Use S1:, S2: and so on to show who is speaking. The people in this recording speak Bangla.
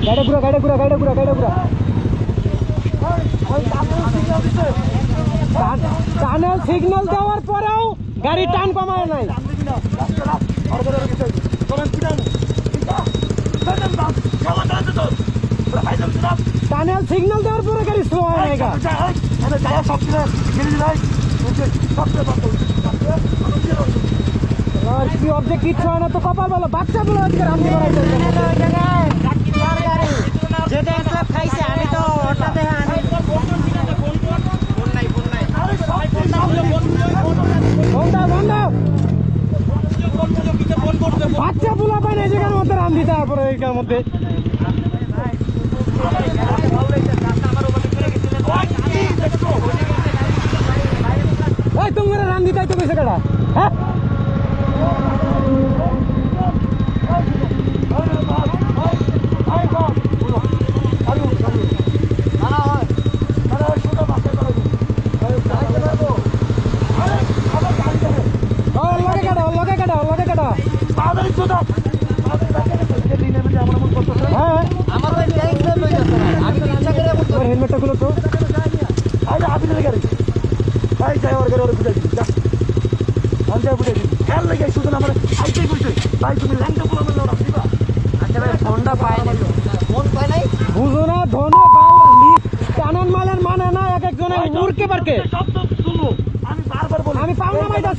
S1: গাড়ি ঘুরা টানেল সিগন্যাল দেওয়ার পরেও গাড়ি টান কমায় নাই। টানেল সিগন্যাল দেওয়ার পরে গাড়ি স্লো হয় নাই। আর কি অবজেক্ট কিচ্ছু হয় না তো কপাল বলো বাচ্চা বলো আজকে রামজি বাড়াইতে
S2: যেটা একটা খাইছে আমি তো হঠাৎ
S1: বাচ্চা পোলা পায় না এই জায়গার মধ্যে রাম দিতে তারপরে এইটার মধ্যে এই তোমার রাম দিতে তো কইছে কেডা হ্যাঁ হেলমেটটা গুলো তো বুঝো না ধনে টানান মালের মানে না এক একজনের উড়কে পারকে আমি পাওনা মাইটা